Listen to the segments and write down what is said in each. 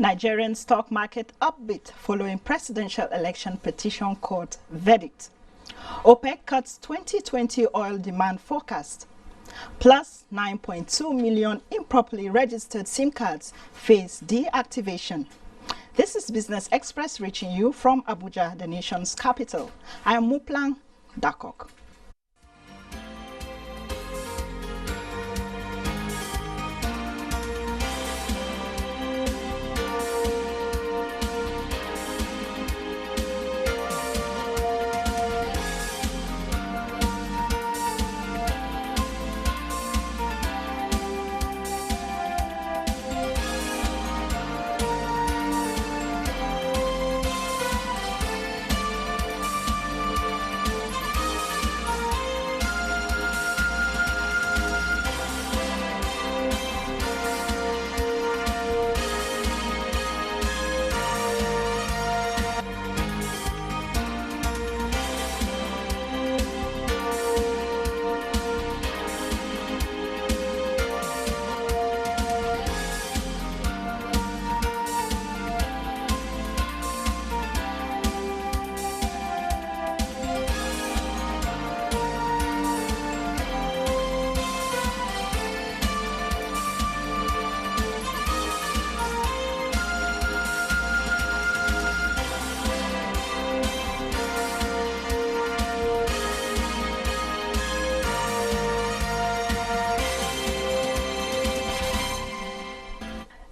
Nigerian stock market upbeat following presidential election petition court verdict. OPEC cuts 2020 oil demand forecast. Plus 9.2 million improperly registered SIM cards face deactivation. This is Business Express reaching you from Abuja, the nation's capital. I am Muplang Dakok.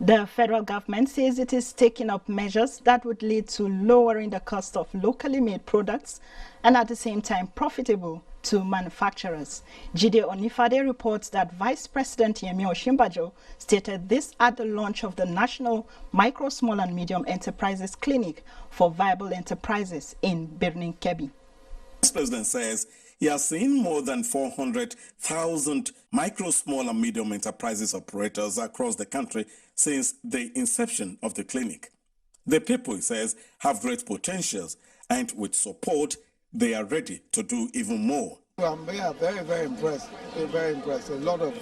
The federal government says it is taking up measures that would lead to lowering the cost of locally made products and at the same time profitable to manufacturers. Jide Onifade reports that Vice President Yemi Osinbajo stated this at the launch of the National Micro, Small and Medium Enterprises Clinic for Viable Enterprises in Birnin Kebbi. The President says he has seen more than 400,000 micro, small and medium enterprises operators across the country since the inception of the clinic. The people, he says, have great potentials, and with support, they are ready to do even more. Well, we are very impressed. We're very impressed. A lot of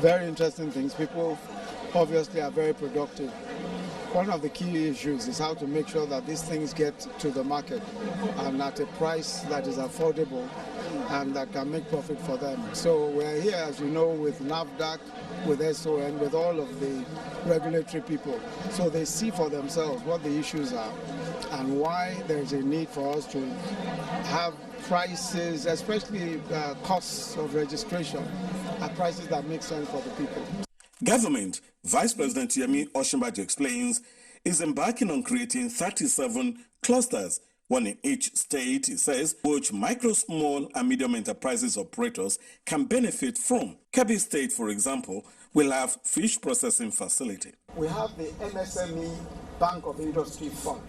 very interesting things. People obviously are very productive. One of the key issues is how to make sure that these things get to the market and at a price that is affordable and that can make profit for them. So we're here, as you know, with NAFDAC, with SON, with all of the regulatory people. So they see for themselves what the issues are and why there's a need for us to have prices, especially costs of registration, at prices that make sense for the people. Government, Vice President Yemi Osinbajo explains, is embarking on creating 37 clusters, one in each state, he says, which micro, small and medium enterprises operators can benefit from. Kebbi State, for example, will have fish processing facility. We have the MSME Bank of Industry Fund.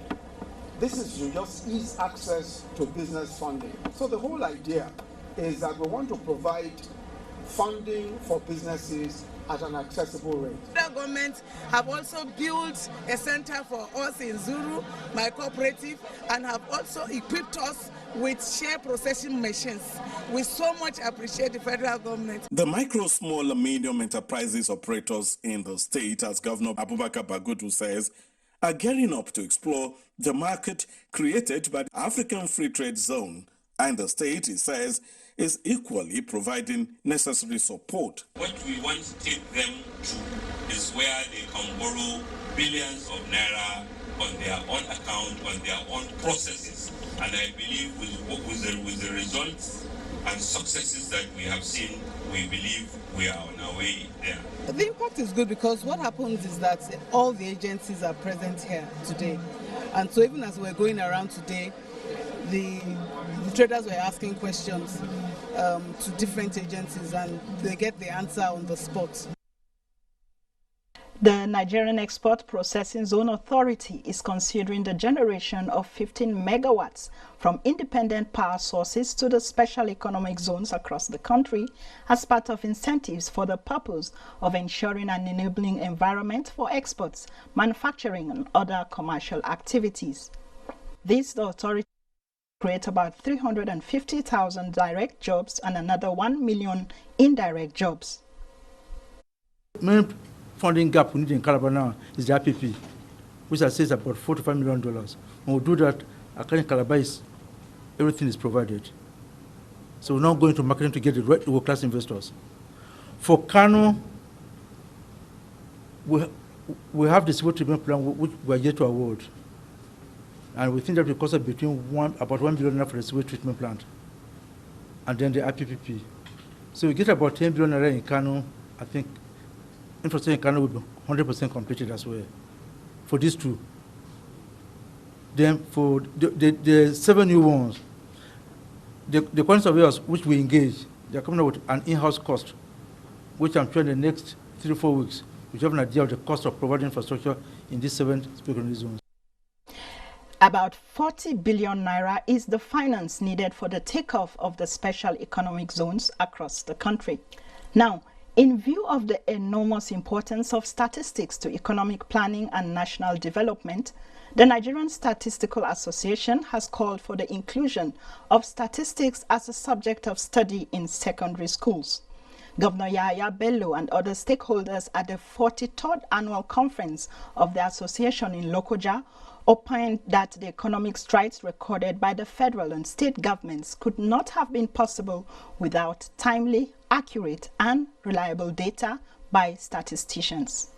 This is to just ease access to business funding. So the whole idea is that we want to provide funding for businesses at an accessible rate. The government have also built a center for us in Zuru, my cooperative, and have also equipped us with share processing machines. We so much appreciate the federal government. The micro, small and medium enterprises operators in the state, as Governor Abubakar Bagudu says, are gearing up to explore the market created by the African Free Trade Zone. And the state, he says, is equally providing necessary support. What we want to take them to is where they can borrow billions of naira on their own account, on their own processes. And I believe with the results and successes that we have seen, we believe we are on our way there. The impact is good because what happens is that all the agencies are present here today. And so even as we're going around today, the traders were asking questions to different agencies and they get the answer on the spot. The Nigerian Export Processing Zone Authority is considering the generation of 15 megawatts from independent power sources to the special economic zones across the country as part of incentives for the purpose of ensuring an enabling environment for exports, manufacturing and other commercial activities. This, the authority create about 350,000 direct jobs and another 1 million indirect jobs. Main funding gap we need in Calabar now is the IPP. which I say is about $4 to $5 million. When we do that, Accra and Calabar, everything is provided. So we're now going to marketing to get the right world-class investors. For Kano, we have the civil treatment plan which we are yet to award. And we think that will cost us about $1 billion for the sewage treatment plant, and then the IPPP. So we get about $10 billion in Kano. I think infrastructure in Kano will be 100% completed as well for these two. Then for the 7 new ones, the quantity surveyors which we engage, they're coming up with an in-house cost, which I'm sure in the next 3 to 4 weeks, we have an idea of the cost of providing infrastructure in these 7 speaker zones. About 40 billion naira is the finance needed for the takeoff of the special economic zones across the country. Now, in view of the enormous importance of statistics to economic planning and national development, the Nigerian Statistical Association has called for the inclusion of statistics as a subject of study in secondary schools. Governor Yahaya Bello and other stakeholders at the 43rd annual conference of the association in Lokoja opined that the economic strides recorded by the federal and state governments could not have been possible without timely, accurate, and reliable data by statisticians.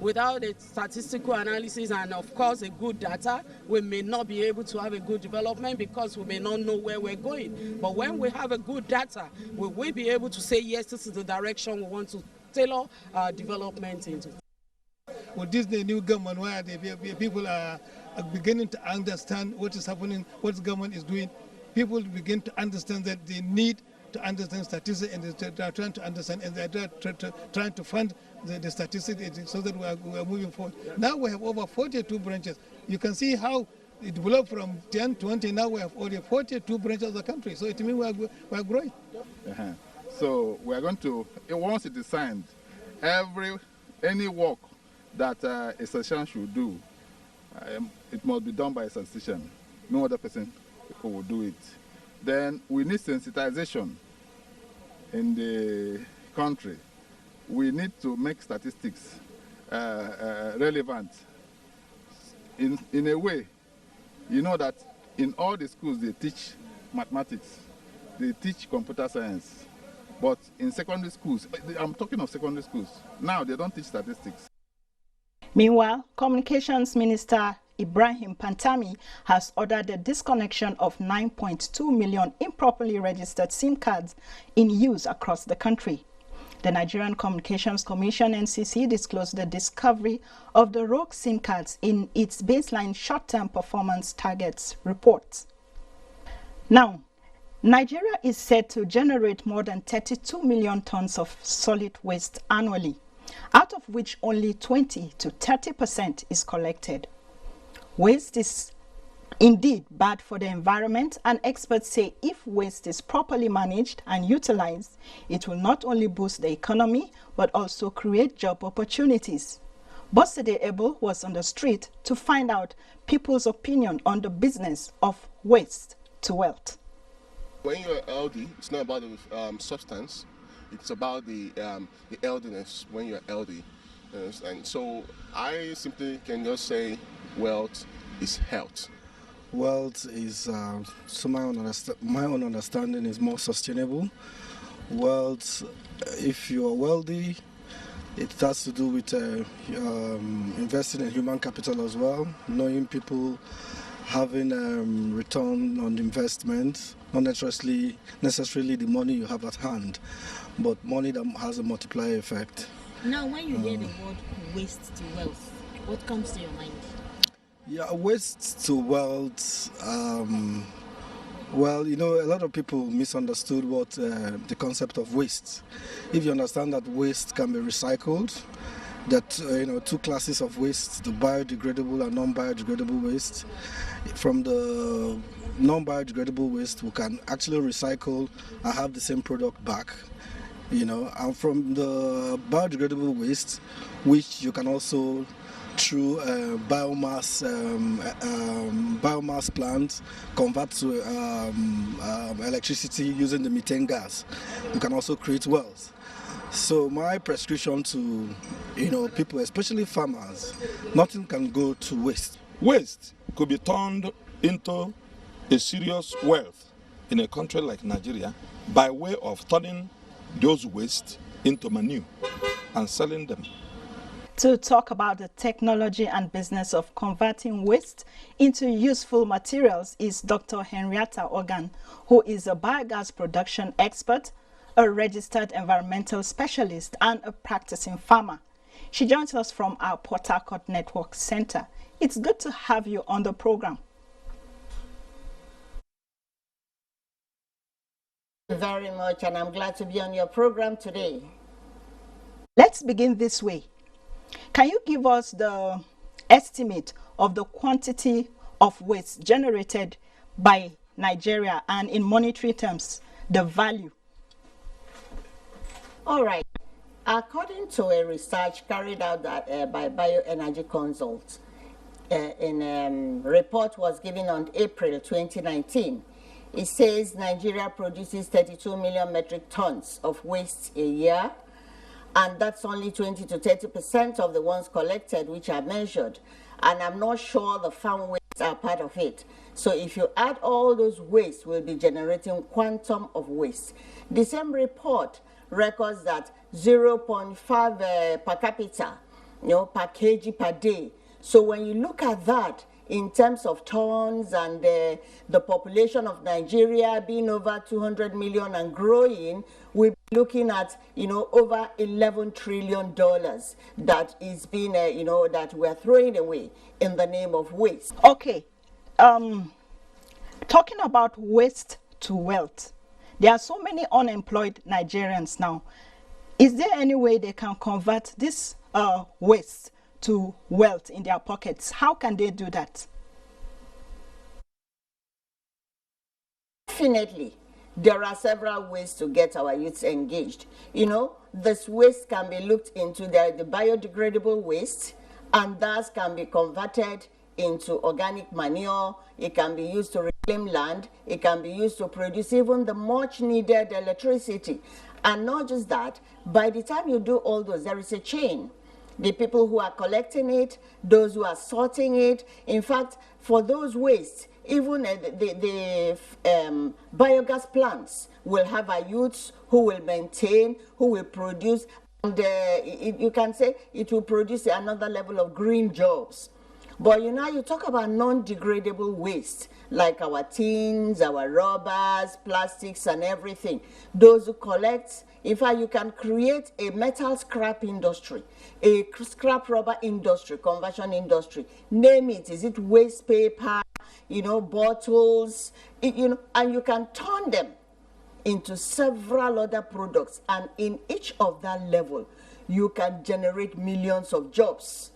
Without a statistical analysis and, of course, a good data, we may not be able to have a good development because we may not know where we're going. But when we have a good data, we will be able to say, yes, this is the direction we want to tailor our development into. With this the new government, where the people are beginning to understand what is happening, what the government is doing, people begin to understand that they need to understand statistics, and they are trying to understand, and they are trying to fund the statistics so that we are moving forward. Now we have over 42 branches. You can see how it developed from 10, 20, now we have already 42 branches of the country. So it means we are growing. So we are going to, once it is signed, any work that a statistician should do, it must be done by a statistician. No other person will do it. Then we need sensitization in the country. We need to make statistics relevant in a way. You know that in all the schools they teach mathematics, they teach computer science, but in secondary schools, I'm talking of secondary schools, now they don't teach statistics. Meanwhile, Communications Minister Ibrahim Pantami has ordered the disconnection of 9.2 million improperly registered SIM cards in use across the country. The Nigerian Communications Commission (NCC) disclosed the discovery of the rogue SIM cards in its baseline short-term performance targets report. Now, Nigeria is said to generate more than 32 million tons of solid waste annually, out of which only 20 to 30% is collected. Waste is indeed bad for the environment, and experts say if waste is properly managed and utilized, it will not only boost the economy, but also create job opportunities. Bosede Ebo was on the street to find out people's opinion on the business of waste to wealth. When you're healthy, it's not about the substance, it's about the healthiness when you're healthy. And so I simply can just say wealth is health. Wealth is, to my own understanding, is more sustainable. Wealth, if you are wealthy, it has to do with investing in human capital as well, knowing people, having return on investment, not necessarily the money you have at hand, but money that has a multiplier effect. Now, when you hear the word waste to wealth, what comes to your mind? Yeah, waste to wealth. Well, you know, a lot of people misunderstood what the concept of waste. If you understand that waste can be recycled, that you know, two classes of waste: the biodegradable and non-biodegradable waste. From the non-biodegradable waste, we can actually recycle and have the same product back. You know, and from the biodegradable waste, which you can also, through biomass plants, convert to electricity using the methane gas. You can also create wells. So my prescription to people, especially farmers, nothing can go to waste. Waste could be turned into a serious wealth in a country like Nigeria by way of turning those waste into manure and selling them. To talk about the technology and business of converting waste into useful materials is Dr. Henrietta Organ, who is a biogas production expert, a registered environmental specialist, and a practicing farmer. She joins us from our Port Harcourt Network Center. It's good to have you on the program. Thank you very much, and I'm glad to be on your program today. Let's begin this way. Can you give us the estimate of the quantity of waste generated by Nigeria and in monetary terms, the value? All right. According to a research carried out by Bioenergy Consult, report was given on April 2019, it says Nigeria produces 32 million metric tons of waste a year, and that's only 20 to 30% of the ones collected which are measured. And I'm not sure the farm wastes are part of it. So if you add all those wastes, we'll be generating quantum of waste. The same report records that 0.5 per capita, per kg per day. So when you look at that in terms of tons and the population of Nigeria being over 200 million and growing, we're looking at, over $11 trillion that is being, that we're throwing away in the name of waste. Okay. Talking about waste to wealth, there are so many unemployed Nigerians now. Is there any way they can convert this waste to wealth in their pockets? How can they do that? Definitely. There are several ways to get our youths engaged. This waste can be looked into the biodegradable waste, and thus can be converted into organic manure. It can be used to reclaim land. It can be used to produce even the much needed electricity. And not just that, by the time you do all those, there is a chain. The people who are collecting it, those who are sorting it. In fact, for those wastes, even the biogas plants will have our youths who will maintain, who will produce, and you can say it will produce another level of green jobs. But you talk about non-degradable waste, like our tins, our rubbers, plastics, and everything. Those who collect, in fact, you can create a metal scrap industry, a scrap rubber industry, conversion industry. Name it. Is it waste paper, bottles, and you can turn them into several other products. And in each of that level, you can generate millions of jobs,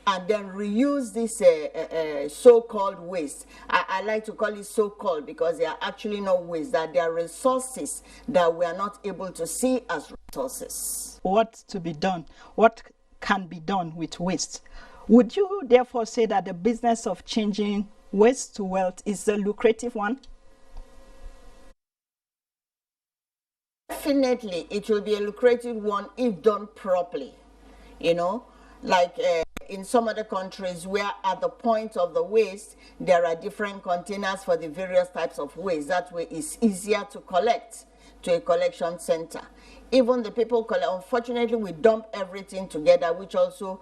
and then reuse this so-called waste. I like to call it so-called because they are actually not waste, that they are resources that we are not able to see as resources. What to be done? What can be done with waste? Would you therefore say that the business of changing waste to wealth is a lucrative one? Definitely, it will be a lucrative one if done properly. Like in some other countries where at the point of the waste, there are different containers for the various types of waste. That way it's easier to collect to a collection center. Even the people collect, unfortunately, we dump everything together, which also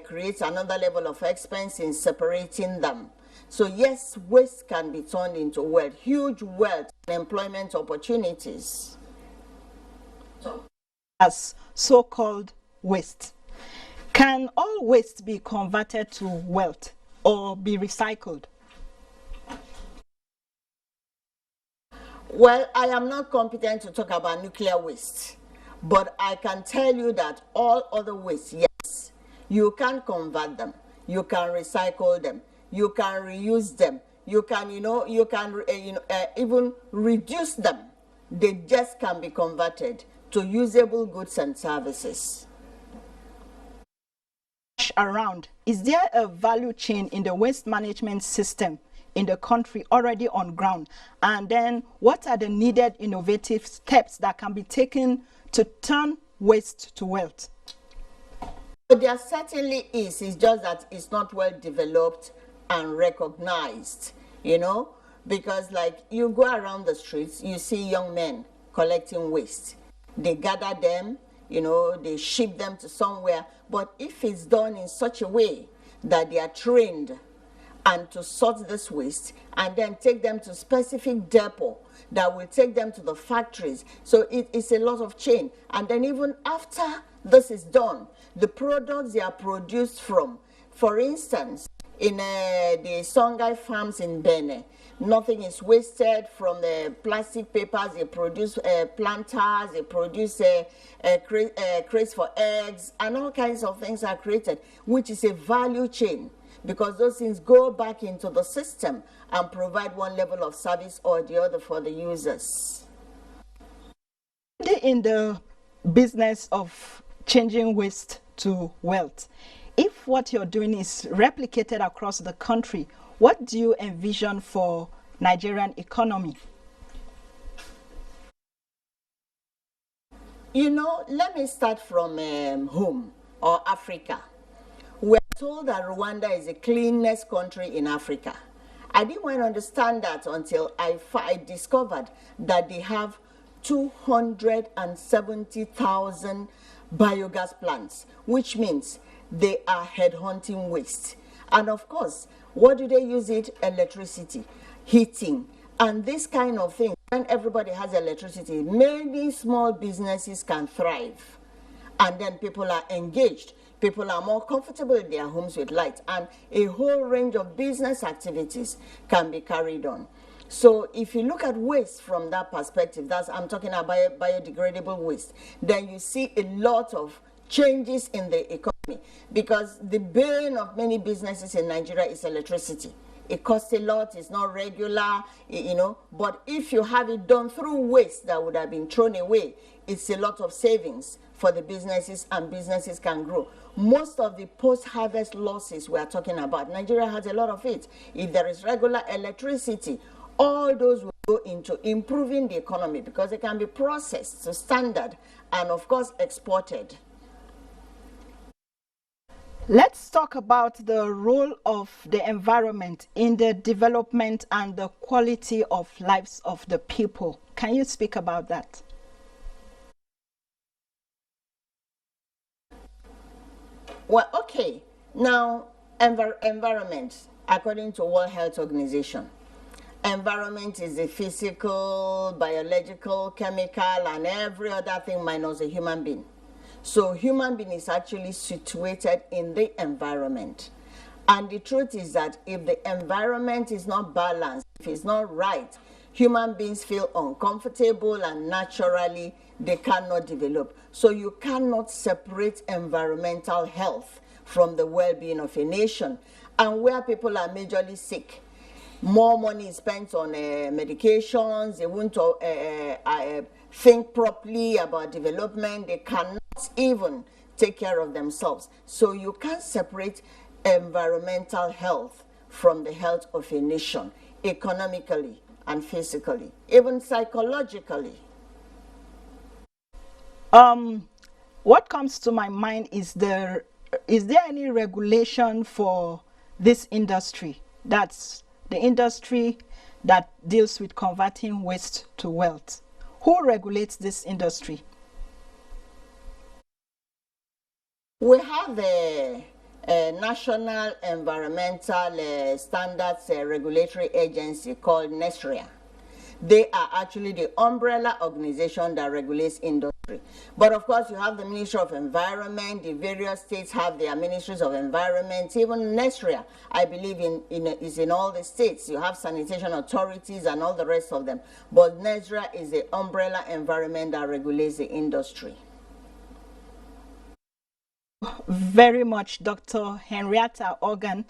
creates another level of expense in separating them. So yes, waste can be turned into wealth, huge wealth and employment opportunities. As so-called waste. Can all waste be converted to wealth or be recycled? Well, I am not competent to talk about nuclear waste, but I can tell you that all other waste, yes, you can convert them, you can recycle them, you can reuse them, you can, even reduce them. They just can be converted to usable goods and services. Around, is there a value chain in the waste management system in the country already on ground? And then what are the needed innovative steps that can be taken to turn waste to wealth? But there certainly is. It's just that it's not well developed and recognized, you know, because like you go around the streets, you see young men collecting waste. They gather them, you know, they ship them to somewhere. But if it's done in such a way that they are trained and to sort this waste and then take them to specific depot that will take them to the factories. So it's a lot of chain. And then even after this is done, the products they are produced from, for instance, in the Songhai farms in Benin, nothing is wasted from the plastic papers. They produce planters, they produce crates for eggs, and all kinds of things are created, which is a value chain, because those things go back into the system and provide one level of service or the other for the users. In the business of changing waste to wealth, if what you're doing is replicated across the country, what do you envision for Nigerian economy? You know, let me start from home or Africa. We're told that Rwanda is the cleanest country in Africa. I didn't want to understand that until I discovered that they have 270,000 biogas plants, which means they are headhunting waste. And of course, what do they use it? Electricity, heating, and this kind of thing. When everybody has electricity, many small businesses can thrive. And then people are engaged. People are more comfortable in their homes with light, and a whole range of business activities can be carried on. So if you look at waste from that perspective, I'm talking about biodegradable waste, then you see a lot of changes in the economy, because the bane of many businesses in Nigeria is electricity. It costs a lot, it's not regular, you know, but if you have it done through waste that would have been thrown away, it's a lot of savings for the businesses, and businesses can grow. Most of the post-harvest losses we are talking about, Nigeria has a lot of it. If there is regular electricity, all those will go into improving the economy, because it can be processed to standard and of course exported. Let's talk about the role of the environment in the development and the quality of lives of the people. Can you speak about that? Well, okay. Now, environment, according to World Health Organization, environment is the physical, biological, chemical, and every other thing minus a human being. So human being is actually situated in the environment. And the truth is that if the environment is not balanced, if it's not right, human beings feel uncomfortable, and naturally they cannot develop. So you cannot separate environmental health from the well-being of a nation. And where people are majorly sick, more money is spent on medications, they won't think properly about development, they cannot even take care of themselves. So you can't separate environmental health from the health of a nation, economically and physically, even psychologically. What comes to my mind is there any regulation for this industry? That's the industry that deals with converting waste to wealth. Who regulates this industry? We have a National Environmental Standards Regulatory Agency called NESRIA. They are actually the umbrella organization that regulates industry. But of course, you have the Ministry of Environment, the various states have their ministries of environment, even NESRIA, I believe, is in all the states. You have sanitation authorities and all the rest of them. But NESRIA is the umbrella environment that regulates the industry. Very much, Dr. Henrietta Organ,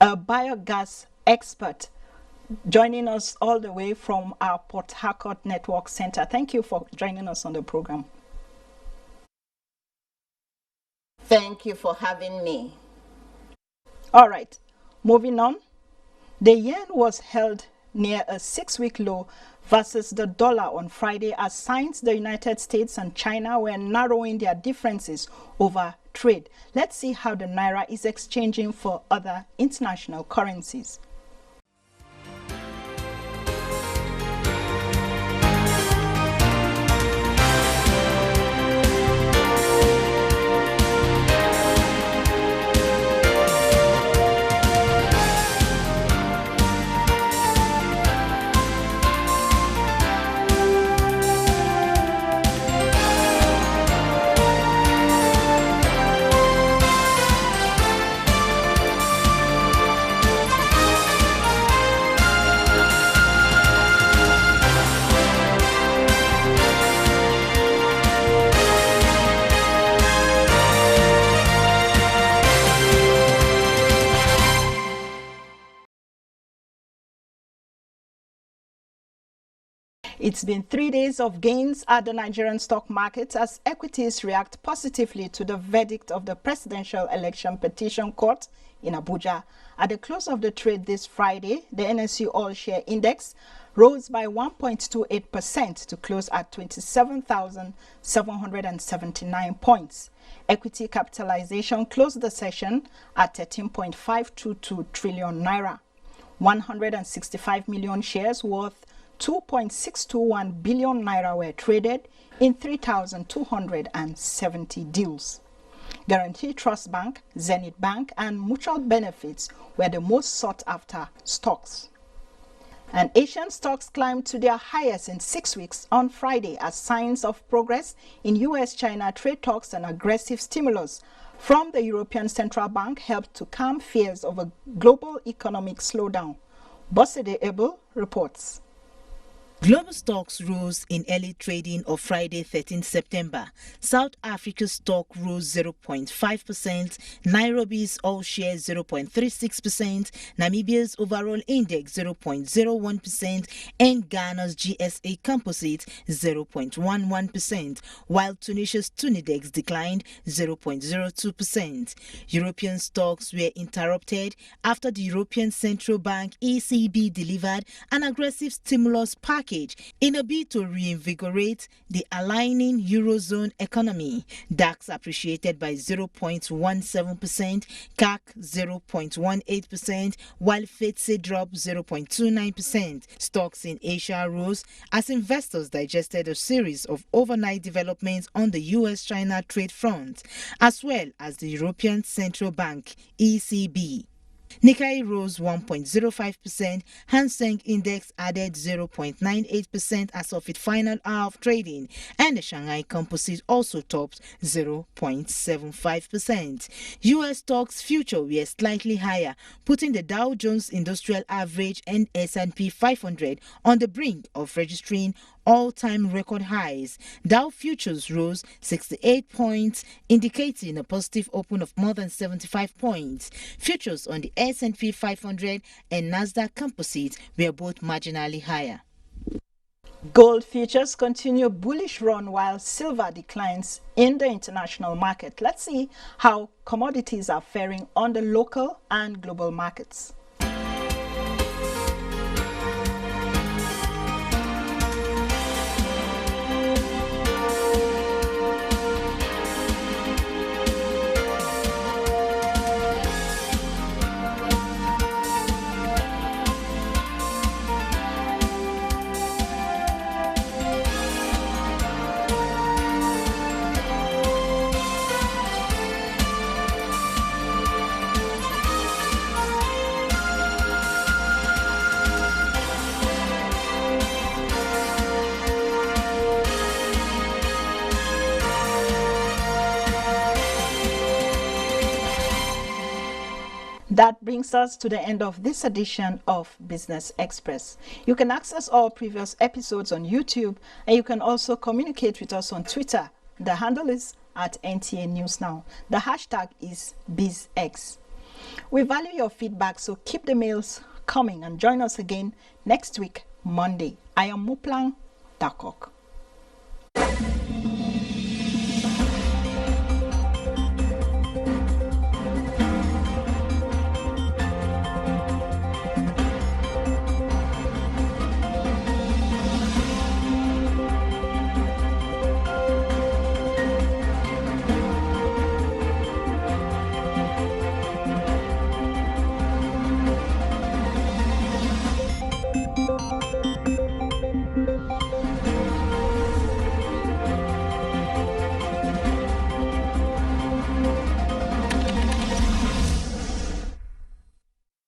a biogas expert, joining us all the way from our Port Harcourt Network Center. Thank you for joining us on the program. Thank you for having me. All right, moving on. The yen was held near a 6-week low versus the dollar on Friday, as signs the United States and China were narrowing their differences over trade. Let's see how the naira is exchanging for other international currencies. It's been 3 days of gains at the Nigerian stock market as equities react positively to the verdict of the Presidential Election Petition Court in Abuja. At the close of the trade this Friday, the NSE All-Share Index rose by 1.28% to close at 27,779 points. Equity capitalization closed the session at 13.522 trillion naira. 165 million shares worth 2.621 billion naira were traded in 3,270 deals. Guarantee Trust Bank, Zenith Bank, and Mutual Benefits were the most sought after stocks. And Asian stocks climbed to their highest in 6 weeks on Friday as signs of progress in US-China trade talks and aggressive stimulus from the European Central Bank helped to calm fears of a global economic slowdown. Bosede Ebel reports. Global stocks rose in early trading of Friday, 13 September. South Africa's stock rose 0.5%, Nairobi's all-share 0.36%, Namibia's overall index 0.01%, and Ghana's GSA Composite 0.11%, while Tunisia's Tunidex declined 0.02%. European stocks were interrupted after the European Central Bank ECB delivered an aggressive stimulus package in a bid to reinvigorate the aligning Eurozone economy. DAX appreciated by 0.17%, CAC 0.18%, while FTSE dropped 0.29%. Stocks in Asia rose as investors digested a series of overnight developments on the US-China trade front, as well as the European Central Bank ECB. Nikkei rose 1.05%, Hang Seng Index added 0.98% as of its final hour of trading, and the Shanghai Composite also topped 0.75%. U.S. stocks future were slightly higher, putting the Dow Jones Industrial Average and S&P 500 on the brink of registering all-time record highs. Dow futures rose 68 points, indicating a positive open of more than 75 points. Futures on the S&P 500 and Nasdaq Composite were both marginally higher. Gold futures continue bullish run while silver declines in the international market. Let's see how commodities are faring on the local and global markets. That brings us to the end of this edition of Business Express. You can access all previous episodes on YouTube, and you can also communicate with us on Twitter. The handle is @NTA News Now. The hashtag is BizX. We value your feedback, so keep the mails coming and join us again next week, Monday. I am Muplang Dakok.